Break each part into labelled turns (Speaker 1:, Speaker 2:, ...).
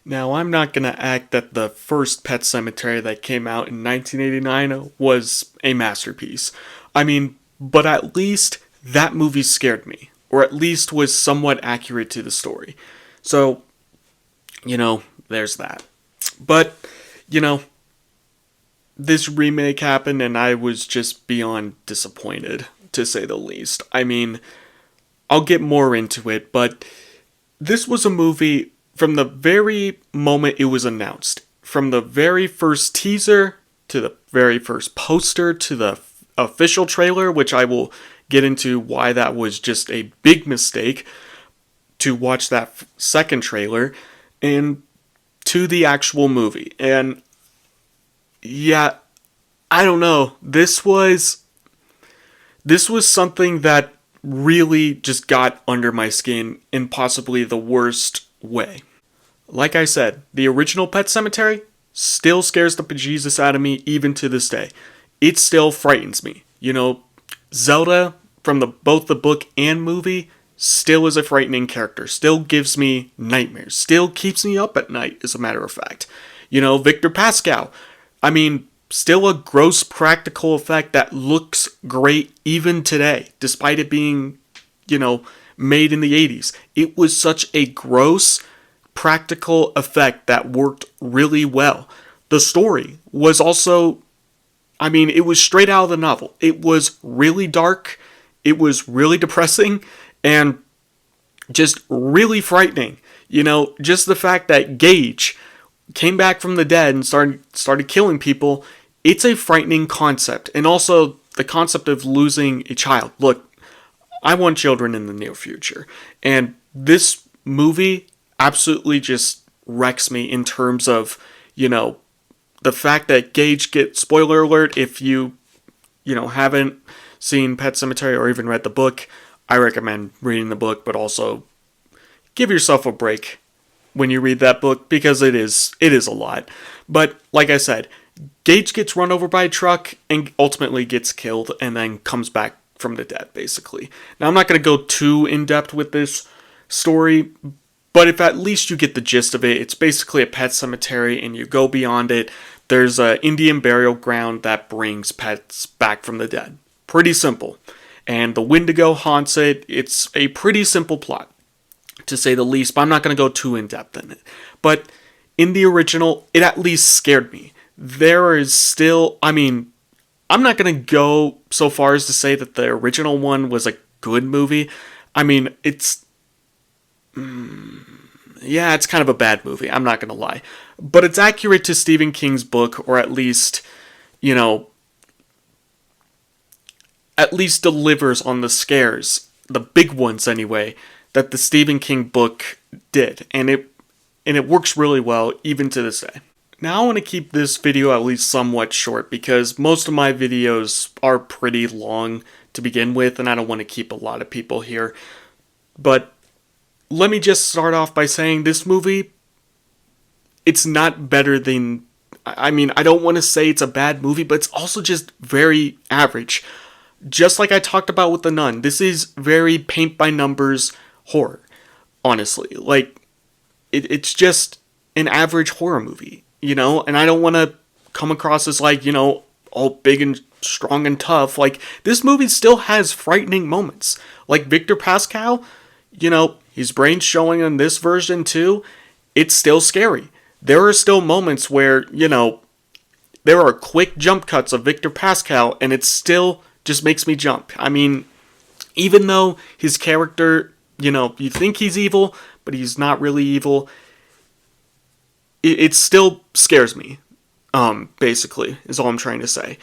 Speaker 1: Now, I'm not gonna act that the first Pet Sematary that came out in 1989 was a masterpiece. But at least that movie scared me, or at least was somewhat accurate to the story. So, there's that. But, you know, this remake happened and I was just beyond disappointed, to say the least. I'll get more into it, but this was a movie from the very moment it was announced. From the very first teaser to the very first poster to the official trailer, which I will get into why that was just a big mistake to watch that second trailer, and to the actual movie. And yeah, I don't know. This was something that really just got under my skin in possibly the worst way. Like I said, the original Pet Sematary still scares the bejesus out of me even to this day. It still frightens me. Zelda from both the book and movie still is a frightening character. Still gives me nightmares. Still keeps me up at night, as a matter of fact. Victor Pascal. Still a gross practical effect that looks great even today, despite it being, made in the 80s. It was such a gross practical effect that worked really well. The story was also, it was straight out of the novel. It was really dark, it was really depressing, and just really frightening. Just the fact that Gage came back from the dead and started killing people. It's a frightening concept. And also the concept of losing a child. Look, I want children in the near future. And this movie absolutely just wrecks me in terms of, the fact that Gage gets, spoiler alert, if you haven't seen Pet Sematary or even read the book, I recommend reading the book, but also give yourself a break when you read that book, because it is a lot. But like I said, Gage gets run over by a truck and ultimately gets killed and then comes back from the dead, basically. Now, I'm not going to go too in-depth with this story, but if at least you get the gist of it, it's basically a pet cemetery and you go beyond it. There's an Indian burial ground that brings pets back from the dead. Pretty simple. And the Wendigo haunts it. It's a pretty simple plot, to say the least, but I'm not going to go too in-depth in it. But in the original, it at least scared me. There is still, I'm not going to go so far as to say that the original one was a good movie. It's kind of a bad movie, I'm not going to lie. But it's accurate to Stephen King's book, or at least delivers on the scares, the big ones anyway, that the Stephen King book did. And it works really well, even to this day. Now I want to keep this video at least somewhat short, because most of my videos are pretty long to begin with, and I don't want to keep a lot of people here. But let me just start off by saying this movie, it's not better than, I don't want to say it's a bad movie, but it's also just very average. Just like I talked about with The Nun, this is very paint-by-numbers horror, honestly. It's just an average horror movie. And I don't want to come across as all big and strong and tough. This movie still has frightening moments. Victor Pascal, his brain's showing in this version too. It's still scary. There are still moments where, there are quick jump cuts of Victor Pascal and it still just makes me jump. Even though his character, you think he's evil, but he's not really evil, it still scares me, basically, is all I'm trying to say.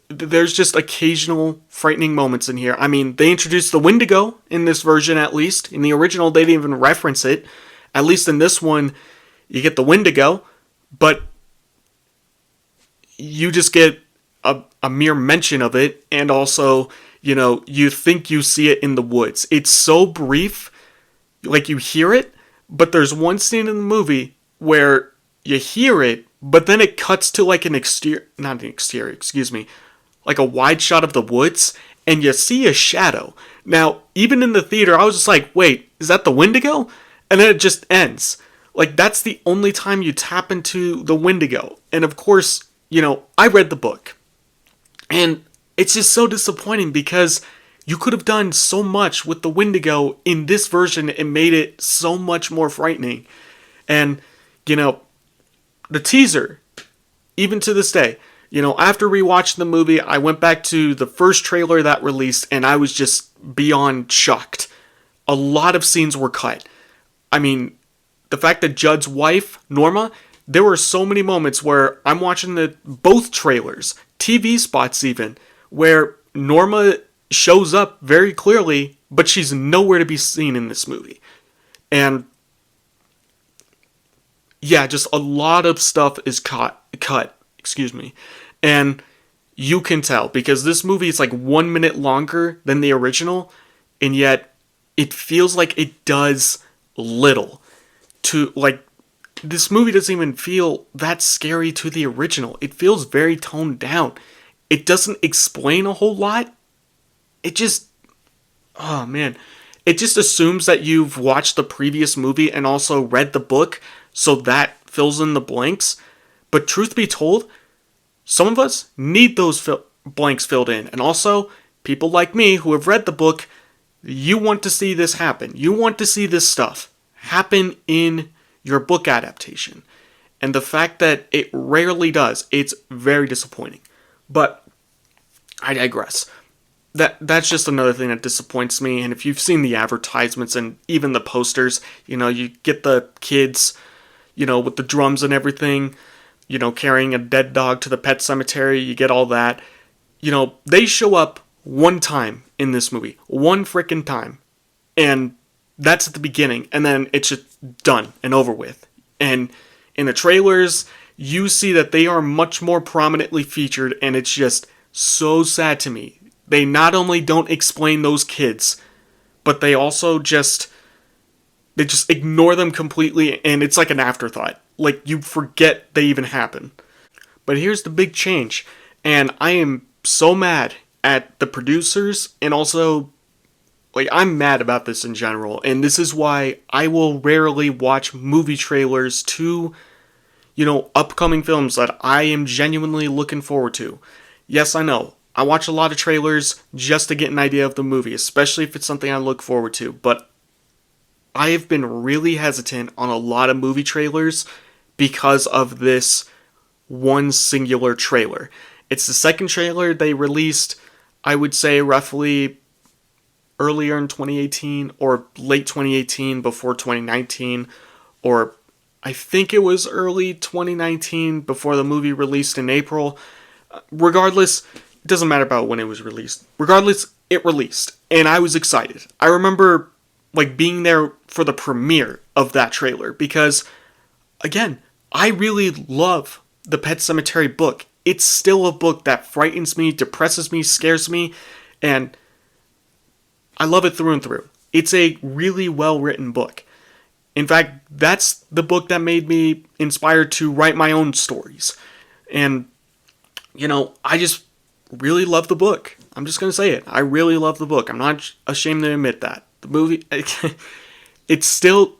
Speaker 1: There's just occasional frightening moments in here. They introduced the Wendigo in this version, at least. In the original, they didn't even reference it. At least in this one, you get the Wendigo, but you just get a mere mention of it, and also, you think you see it in the woods. It's so brief, you hear it, but there's one scene in the movie where you hear it, but then it cuts to not an exterior, excuse me, a wide shot of the woods, and you see a shadow. Now, even in the theater, I was just like, wait, is that the Wendigo? And then it just ends. Like, that's the only time you tap into the Wendigo. And of course, I read the book. And it's just so disappointing because you could have done so much with the Wendigo in this version and made it so much more frightening. And, the teaser, even to this day, after rewatching the movie, I went back to the first trailer that released and I was just beyond shocked. A lot of scenes were cut. I mean, the fact that Judd's wife, Norma, there were so many moments where I'm watching both trailers, TV spots even, where Norma shows up very clearly, but she's nowhere to be seen in this movie. And yeah, just a lot of stuff is cut, and you can tell because this movie is like 1 minute longer than the original, and yet it feels like it does little to, like, this movie doesn't even feel that scary to the original. It feels very toned down. It doesn't explain a whole lot. It just, oh man, it just assumes that you've watched the previous movie and also read the book, so that fills in the blanks. But truth be told, some of us need those blanks filled in. And also, people like me who have read the book, you want to see this happen. You want to see this stuff happen in your book adaptation. And the fact that it rarely does, it's very disappointing. But I digress. That's just another thing that disappoints me. And if you've seen the advertisements and even the posters, you get the kids, with the drums and everything, carrying a dead dog to the pet cemetery. You get all that. They show up one time in this movie. One frickin' time. And that's at the beginning. And then it's just done and over with. And in the trailers, you see that they are much more prominently featured. And it's just so sad to me. They not only don't explain those kids, but they also just ignore them completely, and it's like an afterthought. Like, you forget they even happen. But here's the big change, and I am so mad at the producers, and also, I'm mad about this in general, and this is why I will rarely watch movie trailers to, upcoming films that I am genuinely looking forward to. Yes, I know, I watch a lot of trailers just to get an idea of the movie, especially if it's something I look forward to, but I have been really hesitant on a lot of movie trailers because of this one singular trailer. It's the second trailer they released, I would say roughly earlier in 2018 or late 2018 before 2019, or I think it was early 2019 before the movie released in April. Regardless, it doesn't matter about when it was released. Regardless, it released, and I was excited. I remember being there for the premiere of that trailer because, again, I really love the Pet Sematary book. It's still a book that frightens me, depresses me, scares me, and I love it through and through. It's a really well-written book. In fact, that's the book that made me inspired to write my own stories. And, I just really love the book. I'm just going to say it. I really love the book. I'm not ashamed to admit that. The movie, I still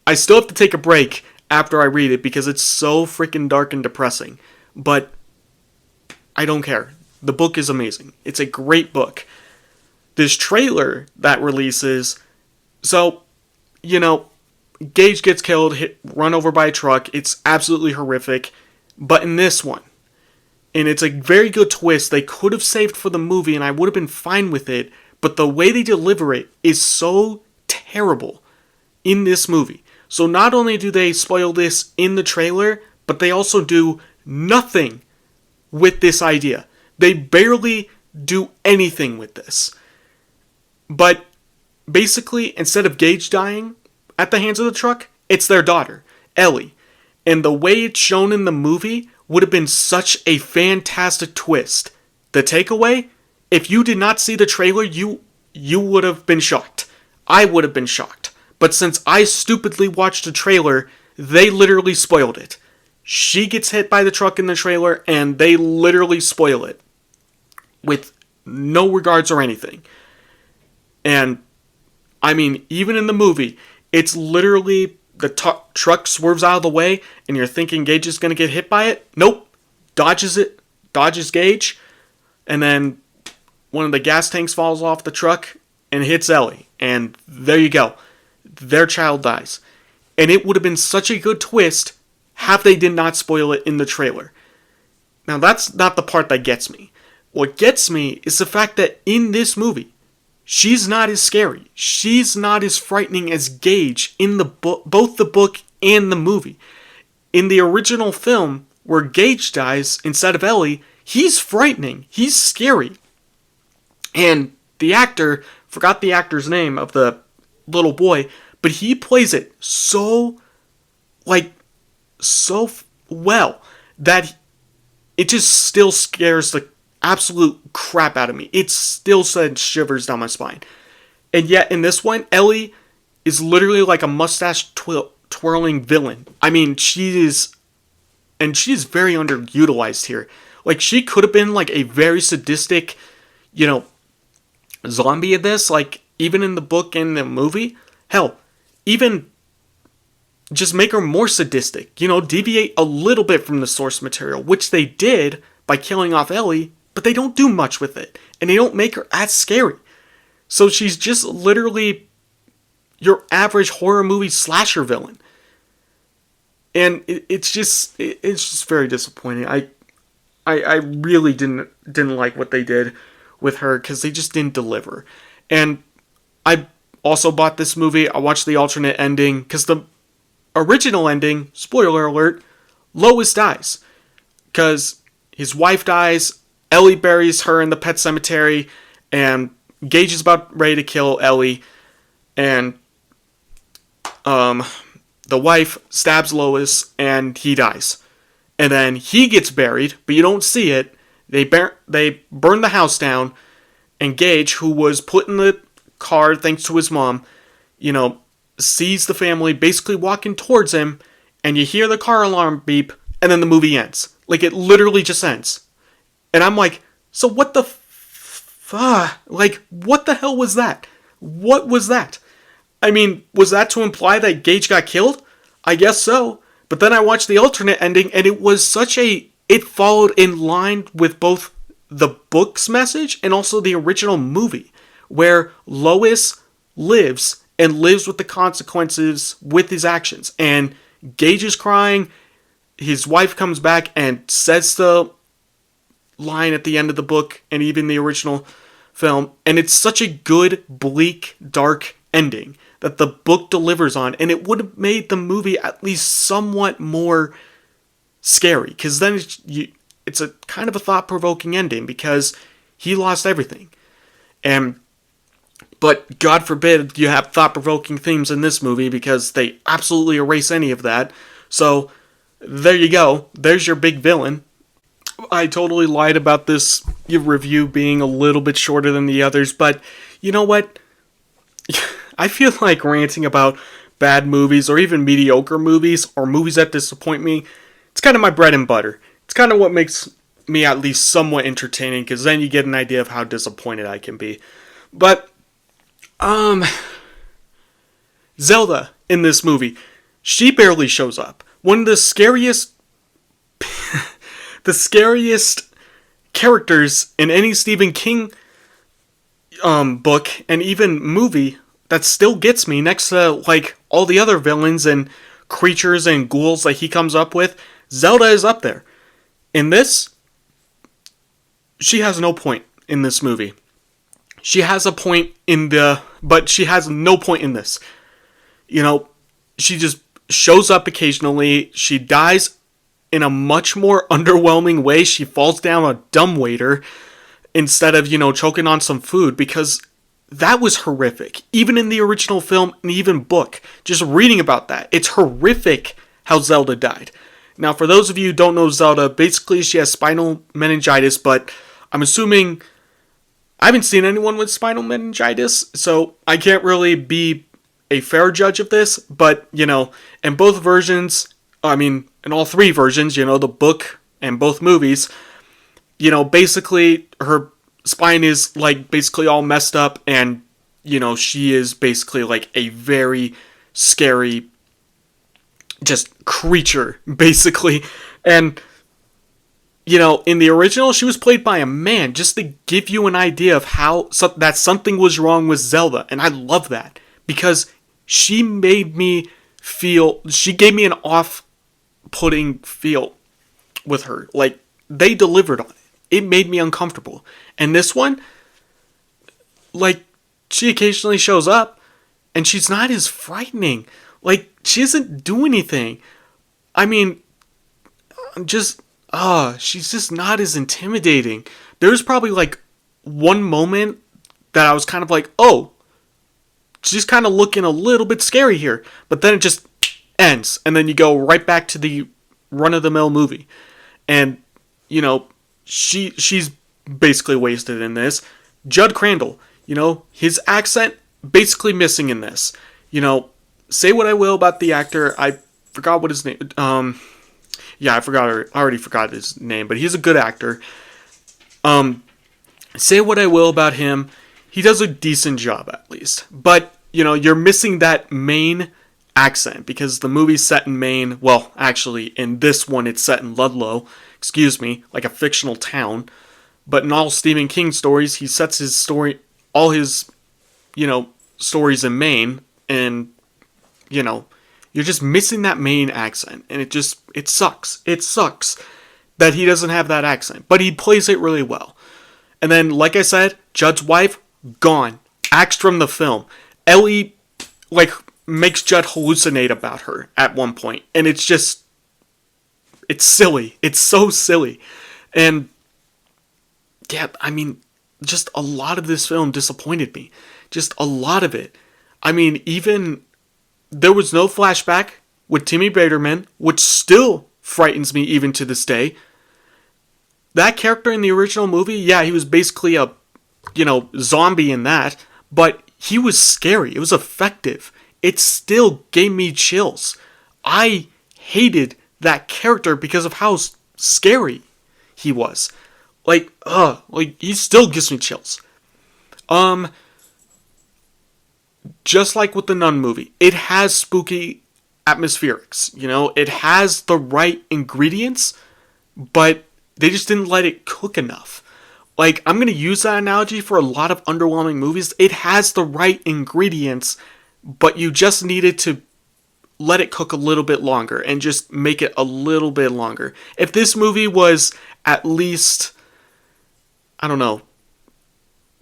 Speaker 1: have to take a break after I read it because it's so freaking dark and depressing. But I don't care. The book is amazing. It's a great book. This trailer that releases, so, Gage gets killed, run over by a truck. It's absolutely horrific. But in this one, and it's a very good twist they could have saved for the movie and I would have been fine with it, but the way they deliver it is so terrible in this movie. So not only do they spoil this in the trailer, but they also do nothing with this idea. They barely do anything with this. But basically, instead of Gage dying at the hands of the truck, it's their daughter, Ellie. And the way it's shown in the movie would have been such a fantastic twist. The takeaway? If you did not see the trailer, you would have been shocked. I would have been shocked. But since I stupidly watched the trailer, they literally spoiled it. She gets hit by the truck in the trailer, and they literally spoil it. With no regards or anything. And, I mean, even in the movie, it's literally the truck swerves out of the way, and you're thinking Gage is going to get hit by it. Nope. Dodges Gage, and then one of the gas tanks falls off the truck and hits Ellie. And there you go. Their child dies. And it would have been such a good twist if they did not spoil it in the trailer. Now, that's not the part that gets me. What gets me is the fact that in this movie, she's not as scary. She's not as frightening as Gage in the both the book and the movie. In the original film, where Gage dies instead of Ellie, he's frightening. He's scary. And the actor, forgot the actor's name of the little boy, but he plays it so well that it just still scares the absolute crap out of me. It still sends shivers down my spine. And yet in this one, Ellie is literally like a mustache twirling villain. I mean, she is very underutilized here. Like, she could have been like a very sadistic, zombie of this, like, even in the book and the movie. Hell, even just make her more sadistic, deviate a little bit from the source material, which they did by killing off Ellie, but they don't do much with it, and they don't make her as scary. So she's just literally your average horror movie slasher villain. And it's just very disappointing. I really didn't like what they did with her, because they just didn't deliver. And I also bought this movie. I watched the alternate ending, because the original ending, spoiler alert, Lois dies. Because his wife dies, Ellie buries her in the pet cemetery, and Gage is about ready to kill Ellie, and the wife stabs Lois, and he dies. And then he gets buried, but you don't see it. They burn the house down, and Gage, who was put in the car thanks to his mom, sees the family basically walking towards him, and you hear the car alarm beep, and then the movie ends. Like, it literally just ends. And I'm like, so what the what the hell was that? What was that? I mean, was that to imply that Gage got killed? I guess so. But then I watched the alternate ending, and it was it followed in line with both the book's message and also the original movie, where Lois lives with the consequences with his actions. And Gage is crying, his wife comes back and says the line at the end of the book and even the original film, and it's such a good, bleak, dark ending that the book delivers on, and it would have made the movie at least somewhat more scary, because then it's a kind of a thought-provoking ending, because he lost everything. But God forbid you have thought-provoking themes in this movie, because they absolutely erase any of that. So there you go. There's your big villain. I totally lied about this review being a little bit shorter than the others, but you know what? I feel like ranting about bad movies, or even mediocre movies, or movies that disappoint me, it's kind of my bread and butter. It's kind of what makes me at least somewhat entertaining, because then you get an idea of how disappointed I can be. But, Zelda in this movie, she barely shows up. One of the scariest characters in any Stephen King book and even movie that still gets me, next to all the other villains and creatures and ghouls that he comes up with. Zelda is up there. In this, she has no point in this movie. She has a point but she has no point in this. She just shows up occasionally. She dies in a much more underwhelming way. She falls down a dumbwaiter instead of, choking on some food, because that was horrific. Even in the original film and even book, just reading about that, it's horrific how Zelda died. Now, for those of you who don't know Zelda, basically she has spinal meningitis, but I'm assuming I haven't seen anyone with spinal meningitis, so I can't really be a fair judge of this, but, in both versions, in all three versions, the book and both movies, basically her spine is like basically all messed up, and she is basically like a very scary just creature basically. And in the original, she was played by a man, just to give you an idea of how that something was wrong with Zelda. And I love that because she made me she gave me an off-putting feel with her. Like, they delivered on it. It made me uncomfortable. And this one, like, she occasionally shows up and she's not as frightening. Like, she doesn't do anything. I mean, she's just not as intimidating. There's probably like one moment that I was kind of like, oh, she's kind of looking a little bit scary here. But then it just ends. And then you go right back to the run-of-the-mill movie. And, she's basically wasted in this. Judd Crandall, his accent basically missing in this. Say what I will about the actor, I forgot what his name. I already forgot his name, but he's a good actor. Say what I will about him, he does a decent job at least. But you're missing that Maine accent because the movie's set in Maine. Well, actually, in this one, it's set in Ludlow. Like a fictional town. But in all Stephen King stories, he sets all his stories in Maine, and you're just missing that Maine accent, and it sucks. It sucks that he doesn't have that accent, but he plays it really well. And then, like I said, Judd's wife, gone. Axed from the film. Ellie, makes Judd hallucinate about her at one point, and it's silly. It's so silly. And, yeah, I mean, just a lot of this film disappointed me. Just a lot of it. I mean, even there was no flashback with Timmy Baterman, which still frightens me even to this day. That character in the original movie, yeah, he was basically a, zombie in that, but he was scary. It was effective. It still gave me chills. I hated that character because of how scary he was. He still gives me chills. Just like with the Nun movie, it has spooky atmospherics, it has the right ingredients, but they just didn't let it cook enough. I'm going to use that analogy for a lot of underwhelming movies. It has the right ingredients, but you just needed to let it cook a little bit longer and just make it a little bit longer. If this movie was at least, I don't know,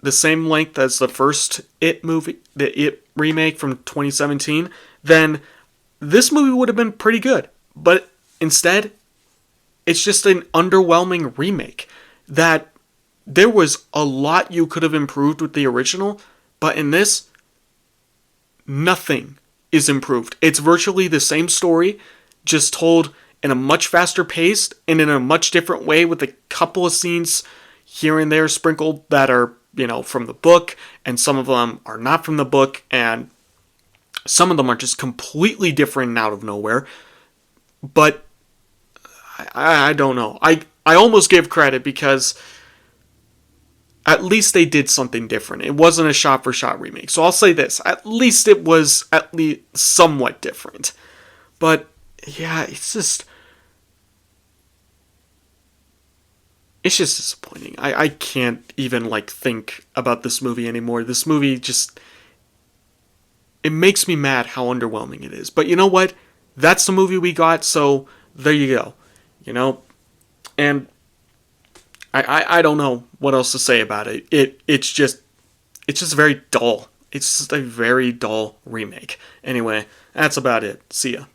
Speaker 1: the same length as the first It movie, the It remake from 2017, then this movie would have been pretty good. But instead, it's just an underwhelming remake. That there was a lot you could have improved with the original, but in this, nothing is improved. It's virtually the same story, just told in a much faster pace and in a much different way, with a couple of scenes here and there sprinkled that are, from the book, and some of them are not from the book, and some of them are just completely different and out of nowhere. But I don't know. I almost give credit because at least they did something different. It wasn't a shot-for-shot remake. So I'll say this. At least it was at least somewhat different. But, yeah, it's just disappointing. I can't even, think about this movie anymore. This movie just, it makes me mad how underwhelming it is. But you know what? That's the movie we got, so there you go. And I don't know what else to say about it. It's just very dull. It's just a very dull remake. Anyway, that's about it. See ya.